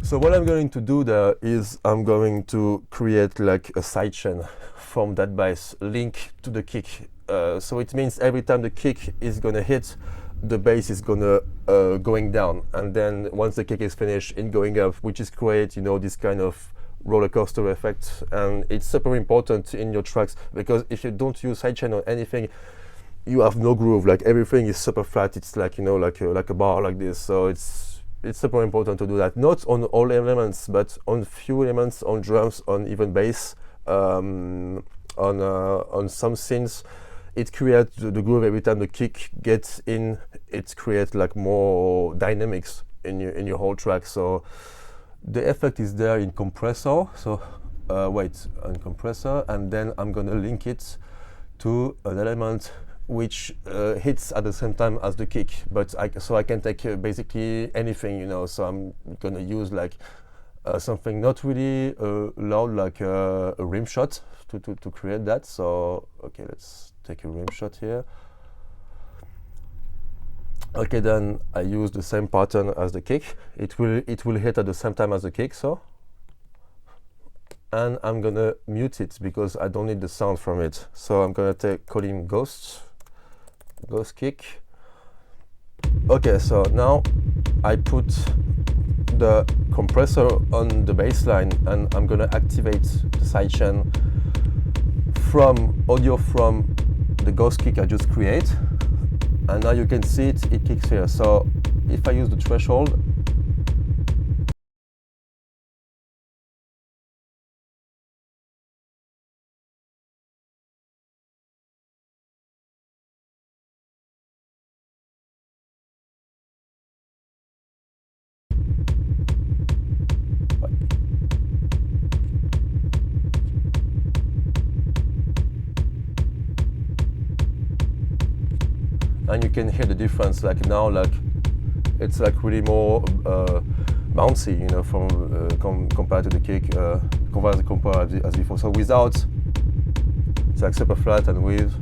So what I'm going to do there is I'm going to create like a sidechain from that bass link to the kick. So it means every time the kick is gonna hit, the bass is gonna going down, and then once the kick is finished, it going up, which is create, you know, this kind of roller coaster effect. And it's super important in your tracks, because if you don't use sidechain or anything, you have no groove. Like everything is super flat. It's like, you know, like a bar like this. So it's super important to do that. Not on all elements, but on few elements, on drums, on even bass, on some synths. It creates the groove every time the kick gets in. It creates like more dynamics in your whole track. So the effect is there in compressor. So wait, on compressor, and then I'm gonna link it to an element which hits at the same time as the kick. But so I can take basically anything, you know. So I'm gonna use like something not really loud, like a rim shot to create that. So okay, let's take a rim shot here. Okay, then I use the same pattern as the kick. It will hit at the same time as the kick. So, and I'm gonna mute it because I don't need the sound from it. So I'm gonna call him ghost kick. Okay, so now I put the compressor on the bass line, and I'm gonna activate the sidechain from audio from the ghost kick I just create. And now you can see it kicks here. So if I use the threshold, and you can hear the difference. Like now, like it's like really more bouncy, you know, from compared to the kick, compared as before. So without, it's like super flat, and with.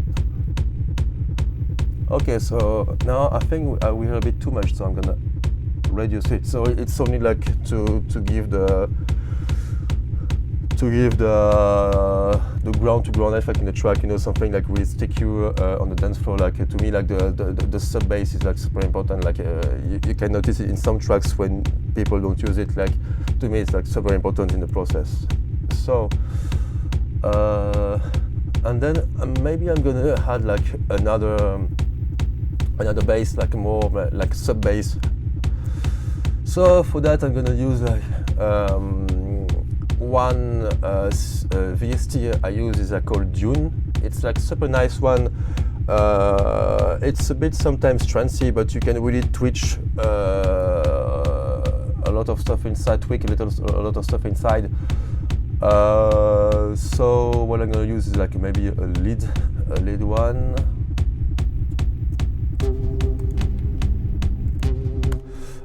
Okay, so now I think we hear a bit too much, so I'm gonna reduce it. So it's only like to give the ground to ground effect in the track, you know, something like really stick you on the dance floor. Like to me, like the sub bass is like super important. Like you can notice it in some tracks when people don't use it. Like to me, it's like super important in the process. So and then maybe I'm gonna add like another bass, like more like sub bass. So for that, I'm gonna use like one VST I use is called Dune. It's like super nice one. It's a bit sometimes trancey, but you can really twitch a lot of stuff inside, tweak a lot of stuff inside. So what I'm gonna use is like maybe a lead one.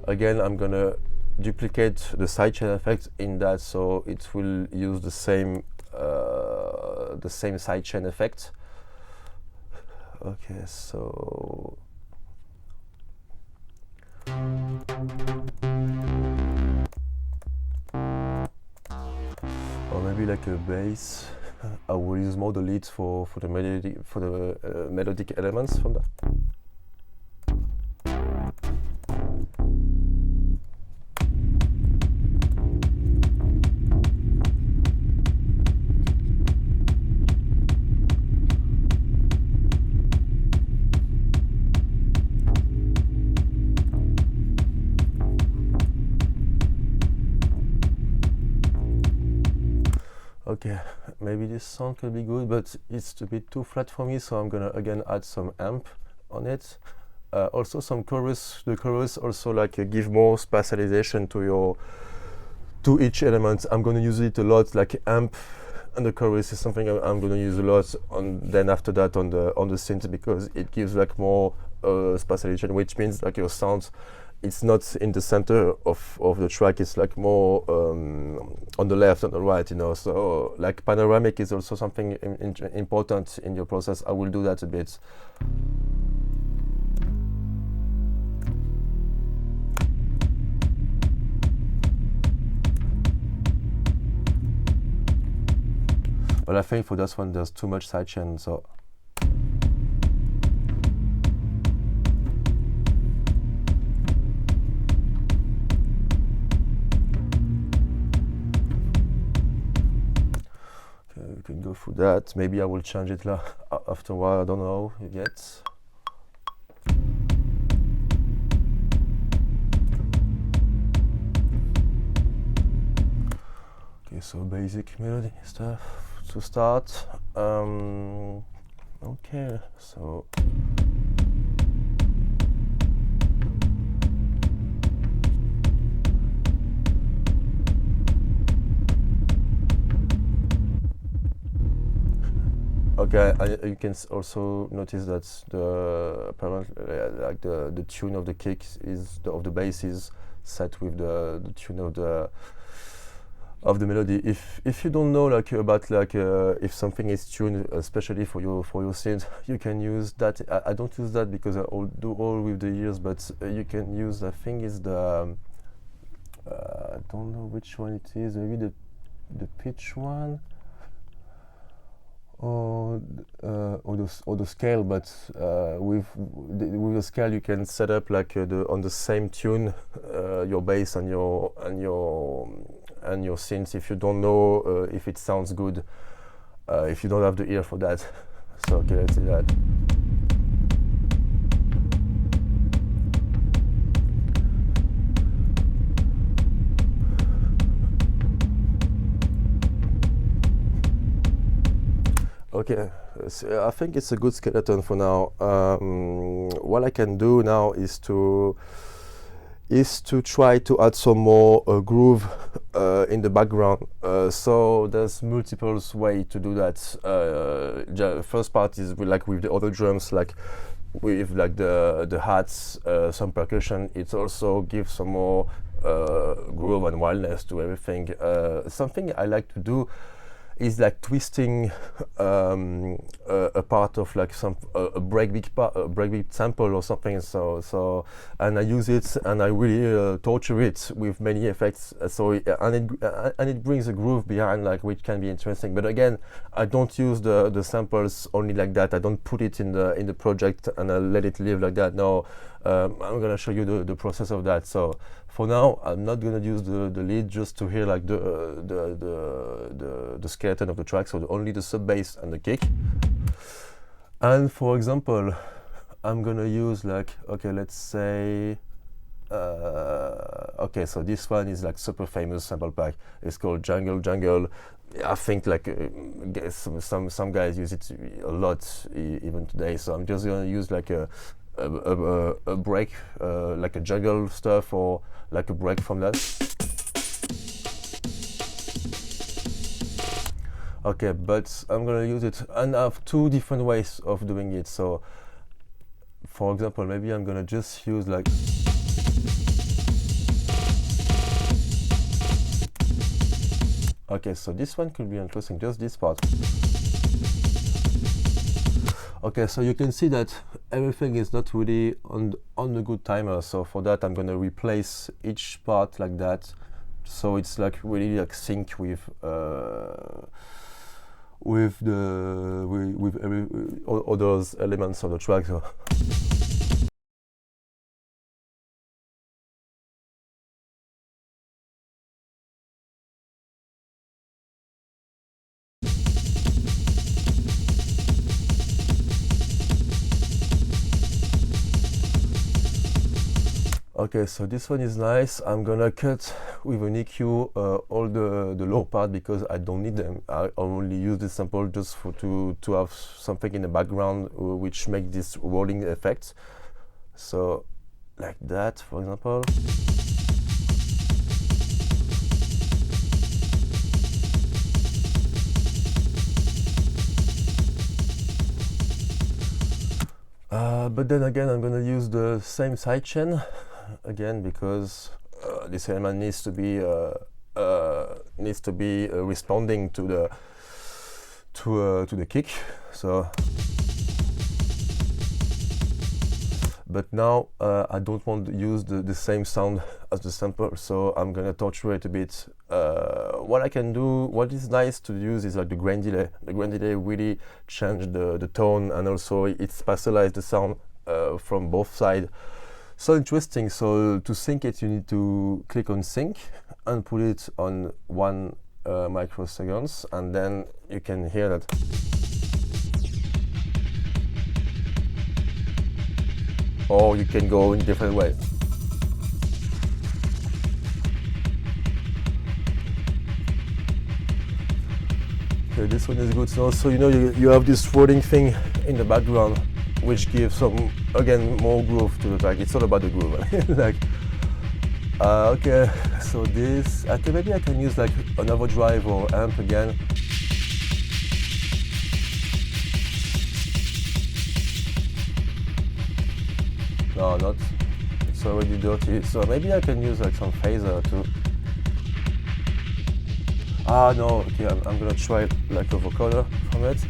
Again, I'm gonna duplicate the sidechain effect in that, so it will use the same sidechain effect. Okay, so or maybe like a bass. I will use more the leads for the melodic elements from that. Okay, maybe this sound could be good, but it's a bit too flat for me, so I'm gonna again add some amp on it. Also some chorus. The chorus also like give more spatialization to each element. I'm gonna use it a lot, like amp, and the chorus is something I'm gonna use a lot then after that on the synth, because it gives like more spatialization, which means like your sound, it's not in the center of the track, it's like more on the left and the right, you know. So like panoramic is also something important in your process. I will do that a bit. But I think for this one there's too much sidechain, so okay, we can go through that. Maybe I will change it after a while, I don't know yet. Okay, so basic melody stuff to start. Okay, so okay, you can also notice that the like the tune of the kick is of the bass is set with the tune of the melody. If you don't know like about like if something is tuned especially for your synth, you can use that. I don't use that because I do all with the ears, but you can use, I think is the I don't know which one it is, maybe the pitch one or the scale, but with the scale you can set up like on the same tune your bass and your synth, if you don't know if it sounds good, if you don't have the ear for that. So okay, let's see that. Okay, so I think it's a good skeleton for now. What I can do now is to try to add some more groove in the background. So there's multiple ways to do that. First part is with the other drums, like with like the hats, some percussion. It also gives some more groove and wildness to everything. Something I like to do is like twisting a part of like a breakbeat sample or something. So and I use it and I really torture it with many effects. And it brings a groove behind, like, which can be interesting. But again, I don't use the samples only like that. I don't put it in the project and I let it live like that. No, I'm gonna show you the process of that. So for now, I'm not gonna use the lead, just to hear like the skeleton of the track, so only the sub bass and the kick. And for example, I'm gonna use like, okay, let's say, okay, so this one is like super famous sample pack. It's called Jungle Jungle. I think like some guys use it a lot even today. So I'm just gonna use like a break, like a jungle stuff, or like a break from that. Okay, but I'm gonna use it, and I have two different ways of doing it. So for example, maybe I'm gonna just use like, okay, so this one could be interesting, just this part. Okay, so you can see that everything is not really on the good timer. So for that, I'm gonna replace each part like that, so it's like really like sync with all those elements of the track. So. Okay, so this one is nice. I'm gonna cut with an EQ all the low part because I don't need them. I only use this sample just to have something in the background which makes this rolling effect. So like that, for example. But then again, I'm gonna use the same sidechain again, because this element needs to be responding to the kick. So but now I don't want to use the same sound as the sample, so I'm gonna torture it a bit. What I can do, what is nice to use is like the grain delay. The grain delay really changed the tone, and also it spatialized the sound from both sides. So interesting. So to sync it, you need to click on sync and put it on 1 microseconds, and then you can hear that. Or you can go in different ways. Okay, this one is good. So also, you know, you have this rolling thing in the background, which gives some, again, more groove to the track. It's all about the groove. Like, okay, so this, I think maybe I can use like an overdrive or amp again. No, not. It's already dirty. So maybe I can use like some phaser too. Ah, no. Okay, I'm gonna try like a vocoder from it.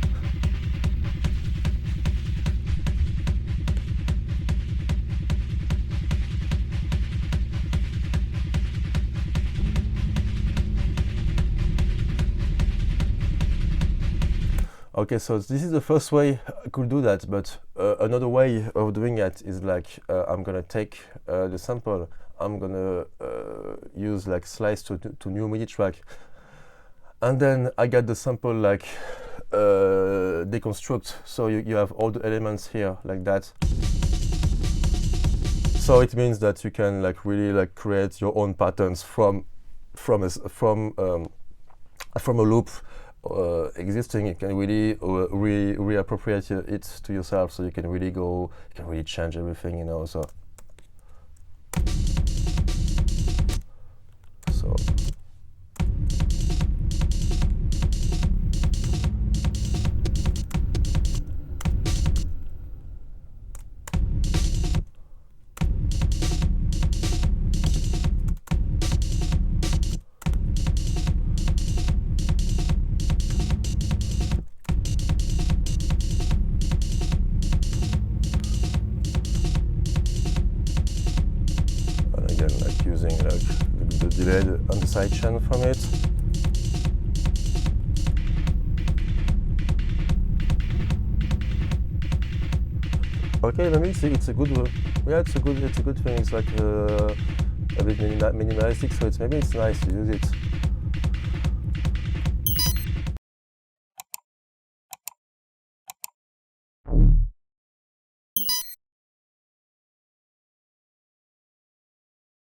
Okay, so this is the first way I could do that, but another way of doing it is like I'm gonna take the sample, I'm gonna use like slice to new MIDI track, and then I get the sample like deconstruct, so you have all the elements here like that. So it means that you can like really like create your own patterns from a loop existing. You can really reappropriate it to yourself, so you can really change everything, you know. So using like the delay and the sidechain from it. Okay, maybe it's a good, yeah, it's a good thing. It's like a bit minimalistic, so maybe it's nice to use it.